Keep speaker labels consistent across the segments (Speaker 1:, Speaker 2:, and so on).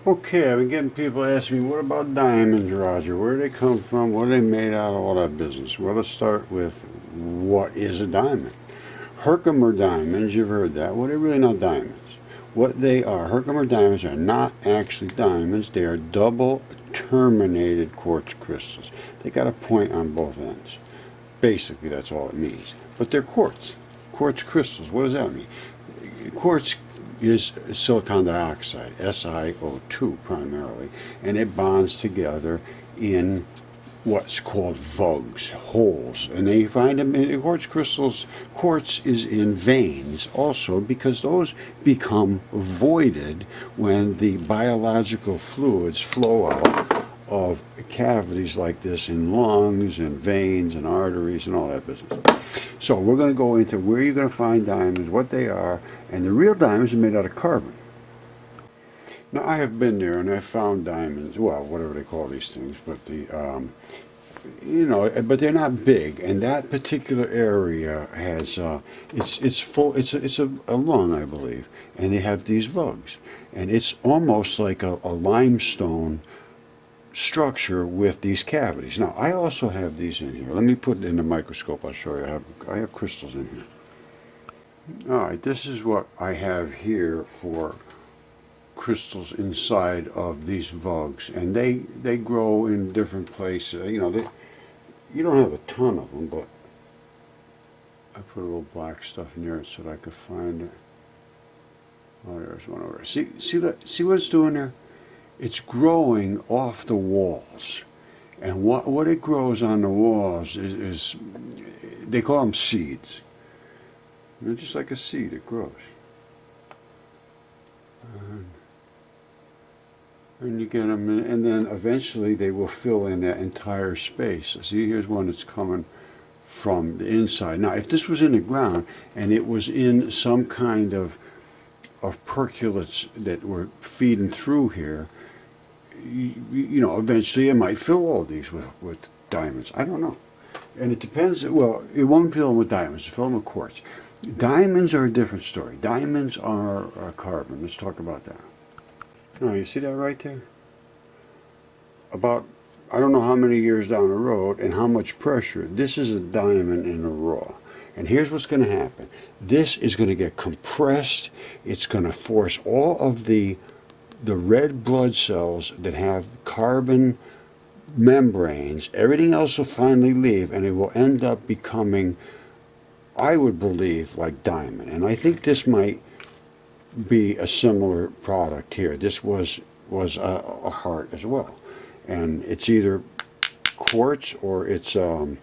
Speaker 1: Okay, I've been getting people asking me, what about diamonds, Roger? Where do they come from? What are they made out of? All that business. Well, let's start with what is a diamond? Herkimer diamonds, you've heard that. Well, they're really not diamonds. What they are, Herkimer diamonds are not actually diamonds. They are double terminated quartz crystals. They got a point on both ends. Basically, that's all it means. But they're quartz. Quartz crystals. What does that mean? Quartz is silicon dioxide, SiO2 primarily, and it bonds together in what's called vugs, holes, and they find them in quartz crystals. Quartz is in veins also because those become voided when the biological fluids flow out of cavities like this in lungs and veins and arteries and all that business. So we're going to go into where you're going to find diamonds, what they are, and the real diamonds are made out of carbon. Now I have been there and I found diamonds, well, whatever they call these things, but but they're not big, and that particular area has it's full. It's a lung, I believe, and they have these vugs, and it's almost like a limestone structure with these cavities. Now I also have these in here. Let me put it in the microscope. I'll show you. I have crystals in here. All right, this is what I have here for crystals inside of these vugs, and they grow in different places. You don't have a ton of them, but I put a little black stuff near it so that I could find it. Oh, there's one over there. See what it's doing there? It's growing off the walls, and what it grows on the walls is they call them seeds. Just like a seed, it grows. And you get them, and then eventually they will fill in that entire space. See, here's one that's coming from the inside. Now, if this was in the ground and it was in some kind of percolates that were feeding through here, eventually it might fill all these with diamonds. I don't know. And it depends. Well, it won't fill them with diamonds. It'll fill them with quartz. Diamonds are a different story. Diamonds are carbon. Let's talk about that. No, you see that right there? About, I don't know how many years down the road and how much pressure, this is a diamond in a raw. And here's what's going to happen. This is going to get compressed. It's going to force all of the red blood cells that have carbon membranes. Everything else will finally leave, and it will end up becoming, I would believe, like diamond. And I think this might be a similar product here. This was a heart as well, and it's either quartz or it's the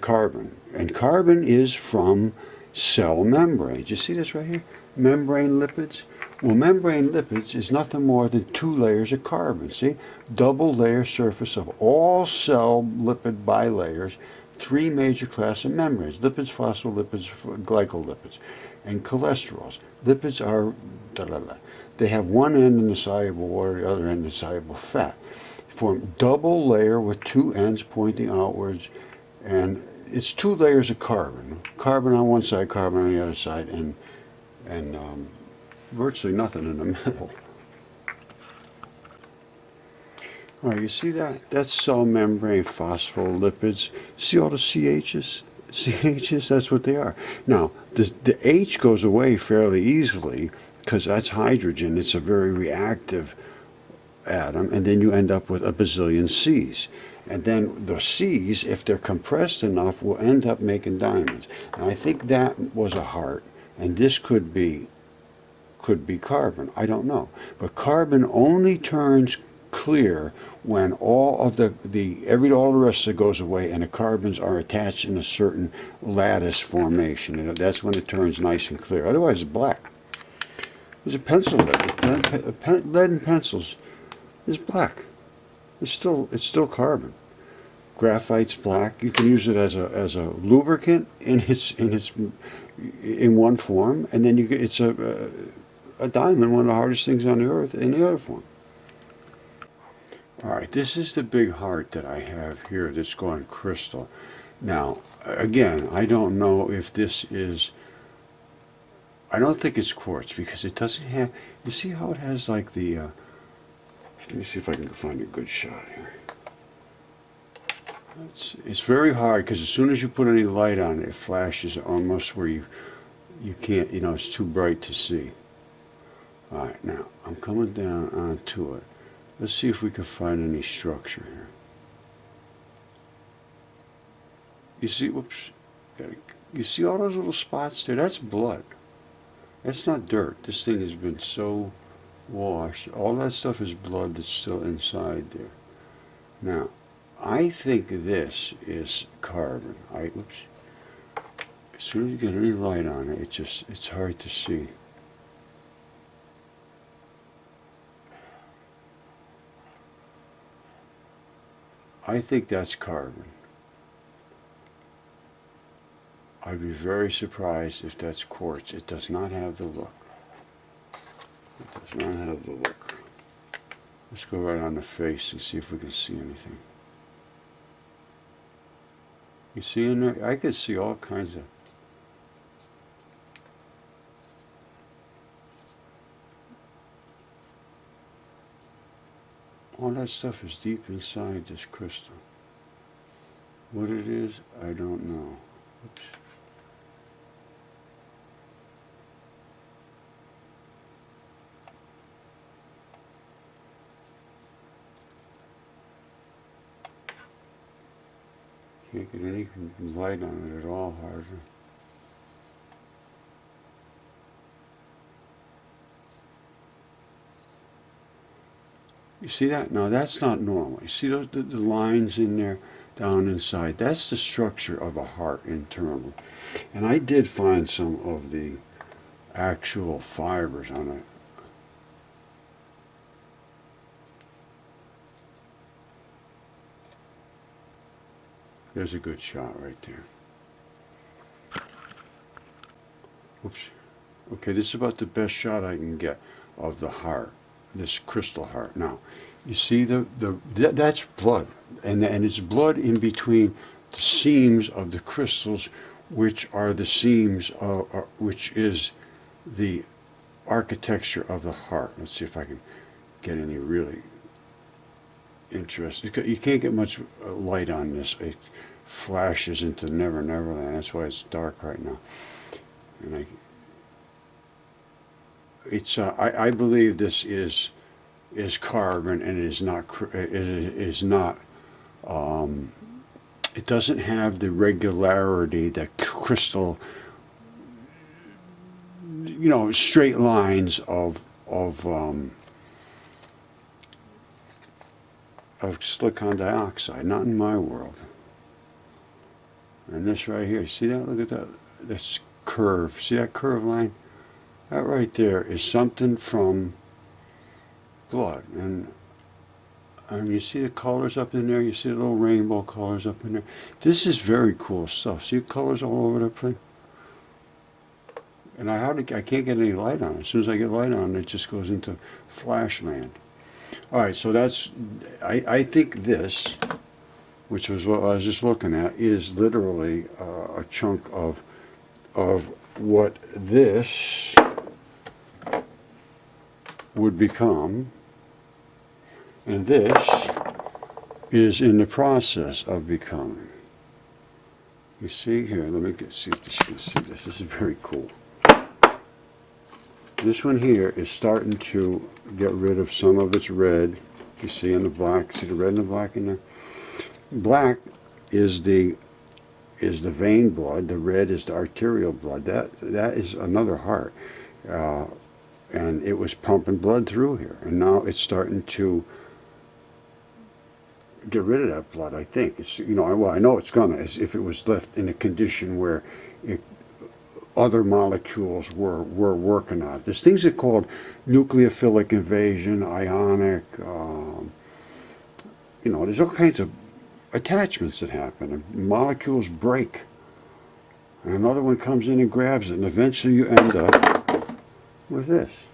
Speaker 1: carbon. And carbon is from cell membranes. You see this right here? Membrane lipids. Well, membrane lipids is nothing more than 2 layers of carbon. See, double layer surface of all cell lipid bilayers. 3 major classes of membranes: lipids, phospholipids, glycolipids, and cholesterols. Lipids are, they have one end in the soluble water, the other end in the soluble fat. Form double layer with 2 ends pointing outwards, and it's 2 layers of carbon. Carbon on one side, carbon on the other side, and virtually nothing in the middle. All right, you see that? That's cell membrane phospholipids. See all the CHs? CHs, that's what they are. Now, the H goes away fairly easily because that's hydrogen. It's a very reactive atom, and then you end up with a bazillion C's. And then the C's, if they're compressed enough, will end up making diamonds. And I think that was a heart, and this could be carbon. I don't know. But carbon only turns clear when all of all the rest of it goes away and the carbons are attached in a certain lattice formation, and that's when it turns nice and clear. Otherwise it's black. There's a pencil lead. Lead in pencils is black. It's still carbon. Graphite's black. You can use it as a lubricant in one form, and then it's a diamond, one of the hardest things on the earth, in the other form. All right, this is the big heart that I have here that's going crystal. Now, again, I don't know if this is, I don't think it's quartz because it doesn't have, You see how it has like the, let me see if I can find a good shot here. It's very hard because as soon as you put any light on it, it flashes almost where you can't, you know, it's too bright to see. All right, now I'm coming down onto it. Let's see if we can find any structure here. You see, whoops, you see all those little spots there? That's blood. That's not dirt. This thing has been so washed. All that stuff is blood that's still inside there. Now, I think this is carbon. Whoops. As soon as you get any light on it, it's hard to see. I think that's carbon. I'd be very surprised if that's quartz. It does not have the look. It does not have the look. Let's go right on the face and see if we can see anything. You see in there? I could see all kinds of... all that stuff is deep inside this crystal. What it is, I don't know. Oops. Can't get any light on it at all, hardly. You see that? No, that's not normal. You see those the lines in there down inside? That's the structure of a heart internally. And I did find some of the actual fibers on it. There's a good shot right there. Oops. Okay, this is about the best shot I can get of the heart, this crystal heart. Now, you see that's blood, and it's blood in between the seams of the crystals, which are the seams, which is the architecture of the heart. Let's see if I can get any really interesting. You can't get much light on this. It flashes into Never Neverland. That's why it's dark right now. And I believe this is carbon, and it is not. It is not. It doesn't have the regularity that crystal. You know, straight lines of silicon dioxide. Not in my world. And this right here, see that? Look at that. This curve. See that curve line? That right there is something from blood. And you see the colors up in there? You see the little rainbow colors up in there? This is very cool stuff. See the colors all over the place? And I can't get any light on it. As soon as I get light on it, it just goes into flashland. All right, so that's, I think this, which was what I was just looking at, is literally a chunk of what this would become, and this is in the process of becoming. You see here, let me see if you can see this. This is very cool. This one here is starting to get rid of some of its red. You see in the black, see the red and the black in there? Black is the vein blood, the red is the arterial blood. That is another heart. And it was pumping blood through here. And now it's starting to get rid of that blood, I think. It's, you know, well, I know it's gonna, as if it was left in a condition where other molecules were working on it. There's things that are called nucleophilic invasion, ionic, you know, there's all kinds of attachments that happen, and molecules break. And another one comes in and grabs it, and eventually you end up with this.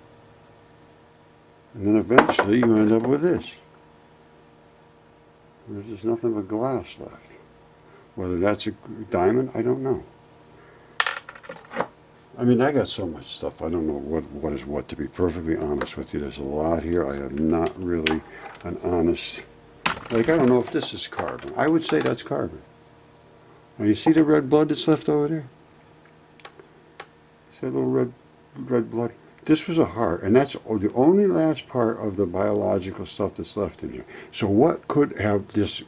Speaker 1: And then eventually you end up with this. There's just nothing but glass left. Whether that's a diamond, I don't know. I mean, I got so much stuff. I don't know what is what, to be perfectly honest with you. There's a lot here. I have not really an honest, like, I don't know if this is carbon. I would say that's carbon. Now, you see the red blood that's left over there? See that little red blood? This was a heart, and that's the only last part of the biological stuff that's left in here. So what could have this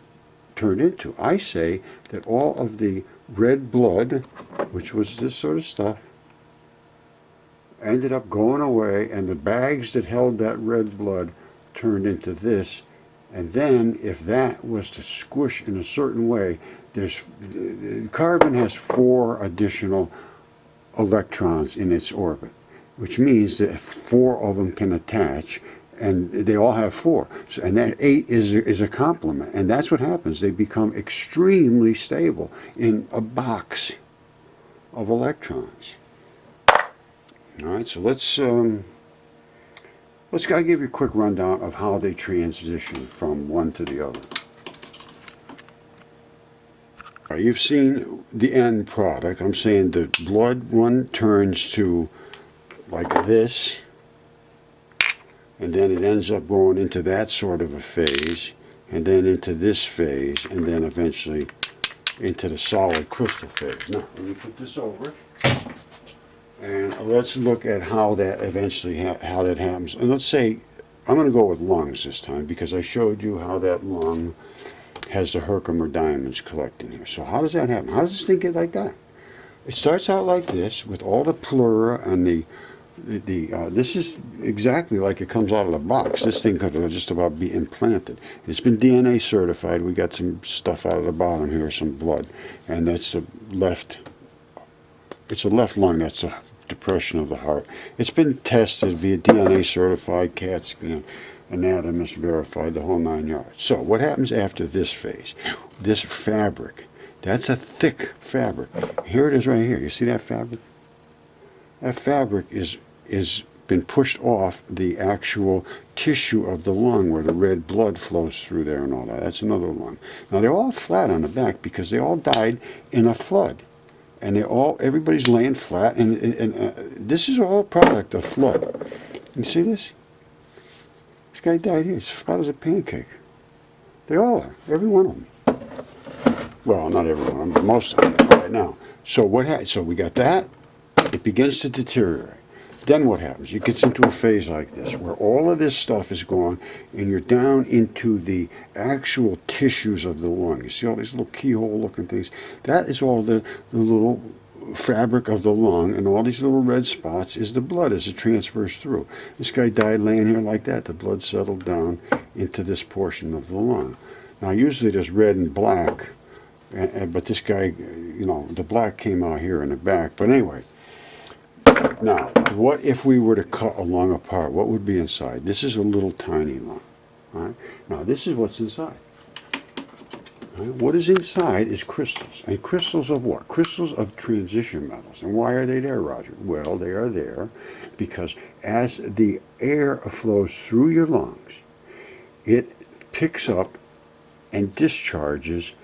Speaker 1: turned into? I say that all of the red blood, which was this sort of stuff, ended up going away, and the bags that held that red blood turned into this. And then if that was to squish in a certain way, there's carbon has 4 additional electrons in its orbit, which means that 4 of them can attach, and they all have 4. So, and that 8 is a complement, and that's what happens. They become extremely stable in a box of electrons. All right, so let's I'll give you a quick rundown of how they transition from one to the other. All right, you've seen the end product. I'm saying the blood one turns to like this, and then it ends up going into that sort of a phase, and then into this phase, and then eventually into the solid crystal phase. Now, let me put this over. And let's look at how that eventually how that happens. And let's say I'm going to go with lungs this time, because I showed you how that lung has the Herkimer diamonds collecting here. So how does that happen? How does this thing get like that? It starts out like this with all the pleura and this is exactly like it comes out of the box. This thing could just about be implanted. It's been DNA certified. We got some stuff out of the bottom here, some blood, and that's the left. It's a left lung. That's the depression of the heart. It's been tested via DNA certified, CAT scan, anatomist verified, the whole 9 yards. So what happens after this phase? This fabric, that's a thick fabric. Here it is right here. You see that fabric? That fabric is been pushed off the actual tissue of the lung where the red blood flows through there and all that. That's another lung. Now they're all flat on the back because they all died in a flood. And everybody's laying flat, and this is all a product of flood. You see this? This guy died here. He's flat as a pancake. They all are. Every one of them. Well, not every one of them, but most of them. All right, now. So so we got that. It begins to deteriorate. Then what happens? It gets into a phase like this, where all of this stuff is gone, and you're down into the actual tissues of the lung. You see all these little keyhole-looking things? That is all the little fabric of the lung, and all these little red spots is the blood as it transfers through. This guy died laying here like that. The blood settled down into this portion of the lung. Now, usually there's red and black, but this guy, the black came out here in the back. But anyway. Now, what if we were to cut a lung apart? What would be inside? This is a little tiny lung. Right? Now, this is what's inside. Right? What is inside is crystals. And crystals of what? Crystals of transition metals. And why are they there, Roger? Well, they are there because as the air flows through your lungs, it picks up and discharges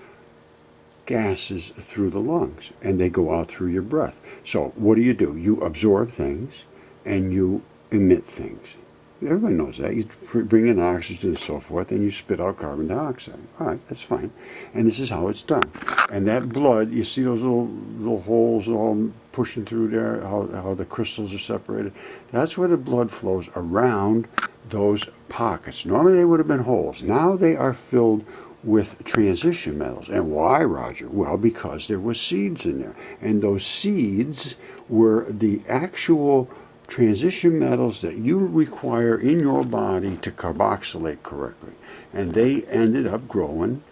Speaker 1: gases through the lungs, and they go out through your breath. So what do? You absorb things and you emit things. Everybody knows that. You bring in oxygen and so forth, and you spit out carbon dioxide. All right, that's fine. And this is how it's done. And that blood, you see those little holes all pushing through there, how the crystals are separated? That's where the blood flows around those pockets. Normally they would have been holes. Now they are filled with transition metals. And why, Roger? Well, because there were seeds in there. And those seeds were the actual transition metals that you require in your body to carboxylate correctly. And they ended up growing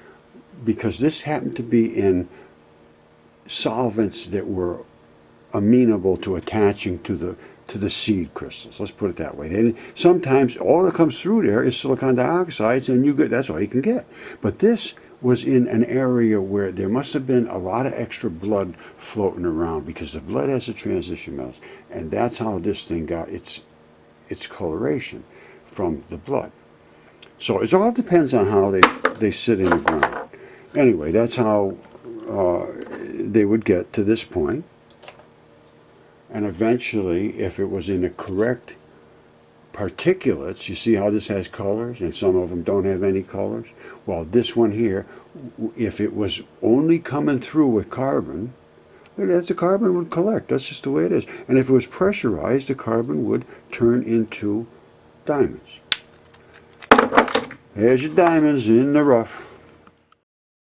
Speaker 1: because this happened to be in solvents that were amenable to attaching to the seed crystals. Let's put it that way. And sometimes all that comes through there is silicon dioxide, and that's all you can get. But this was in an area where there must have been a lot of extra blood floating around because the blood has the transition metals, and that's how this thing got its coloration from the blood. So it all depends on how they sit in the ground. Anyway, that's how they would get to this point. And eventually, if it was in the correct particulates, you see how this has colors and some of them don't have any colors? Well, this one here, if it was only coming through with carbon, that's the carbon would collect. That's just the way it is. And if it was pressurized, the carbon would turn into diamonds. There's your diamonds in the rough.